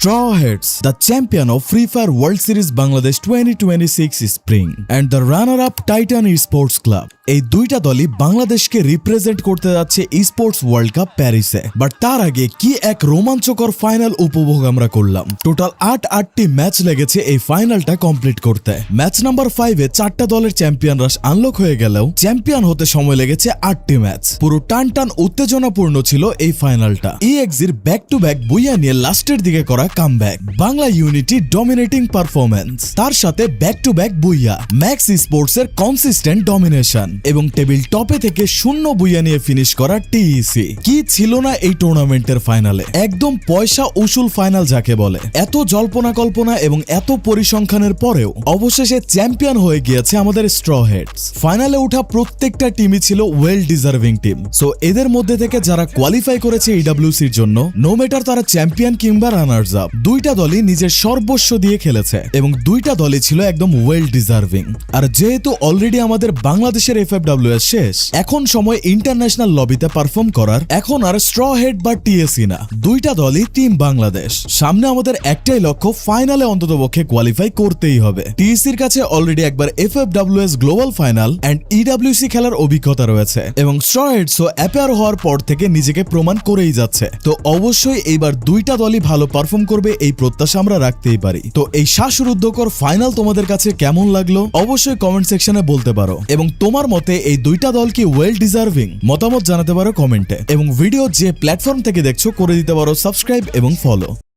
Straw Hats, the champion of Free Fire World Series Bangladesh 2026 Spring, and the runner-up Titan Esports Club. এই দুইটা দলই বাংলাদেশকে represent করতে যাচ্ছে স্পোর্টস ওয়ার্ল্ড কাপ প্যারিসে। বাট তার আগে কি এক রোমাঞ্চকর ফাইনাল উপভোগ আমরা করলাম। টোটাল 8টি ম্যাচ লেগেছে এই ফাইনালটা কমপ্লিট করতে। ম্যাচ নাম্বার 5-এ 4টা দলের চ্যাম্পিয়নরা আনলক হয়ে গেলেও চ্যাম্পিয়ন হতে সময় লেগেছে 8টি ম্যাচ। পুরো টান উত্তেজনাপূর্ণ ছিল এই ফাইনালটা। EXEর ব্যাক টু ব্যাক বুইয়া নিয়ে লাস্টের দিকে করা comeback, Bangla unity dominating performance, তার সাথে back to back booyah, max sports এর কনসিস্টেন্ট ডমিনেশন এবং টেবিল টপে থেকে শূন্য বুইয়া নিয়ে ফিনিশ করা টিইসি। কি ছিল না এই টুর্নামেন্টের ফাইনালে, একদম পয়সা উসুল ফাইনাল যাকে বলে। এত জল্পনা কল্পনা এবং এত পরিসংখ্যানের পরেও অবশেষে চ্যাম্পিয়ন হয়ে গিয়েছে আমাদের স্ট্র হেডস। ফাইনালে ওঠা প্রত্যেকটা টিমই ছিল ওয়েল ডিজার্ভিং টিম। সো এদের মধ্যে থেকে যারা কোয়ালিফাই করেছে ইডব্লিউসির জন্য, নো ম্যাটার তারা চ্যাম্পিয়ন কিংবা রানার্স আপ, দুইটা দলই নিজের সর্বস্ব দিয়ে খেলেছে এবং দুইটা দলই ছিল একদম ওয়েল ডিজার্ভিং। আর যেহেতু অলরেডি আমাদের বাংলাদেশের FFWS শেষ, এখন সময় ইন্টারন্যাশনাল লবিতে পারফর্ম করার। এখন আর স্ট্র হেড বা টিএসি না, দুইটা দলই টিম বাংলাদেশ। সামনে আমাদের একটাই লক্ষ্য, ফাইনালে অন্ততপক্ষে কোয়ালিফাই করতেই হবে। টিএসির কাছে অলরেডি একবার FFWS গ্লোবাল ফাইনাল এন্ড ইডব্লিউসি খেলার অভিজ্ঞতা রয়েছে এবং স্ট্র হেডসও অ্যাপেয়ার হওয়ার পর থেকে নিজেকে প্রমাণ করেই যাচ্ছে। তো অবশ্যই এইবার দুইটা দলই ভালো পারফর্ম করবে এই প্রত্যাশা আমরা রাখতেই পারি। তো এই শ্বাসরুদ্ধকর ফাইনাল তোমাদের কাছে কেমন লাগলো অবশ্যই কমেন্ট সেকশনে বলতে পারো এবং তোমার মতে এই দুইটা দল কি ওয়েল ডিজার্ভিং মতামত জানাতে পারো কমেন্টে। এবং ভিডিও যে প্ল্যাটফর্ম থেকে দেখছো করে দিতে পারো সাবস্ক্রাইব এবং ফলো।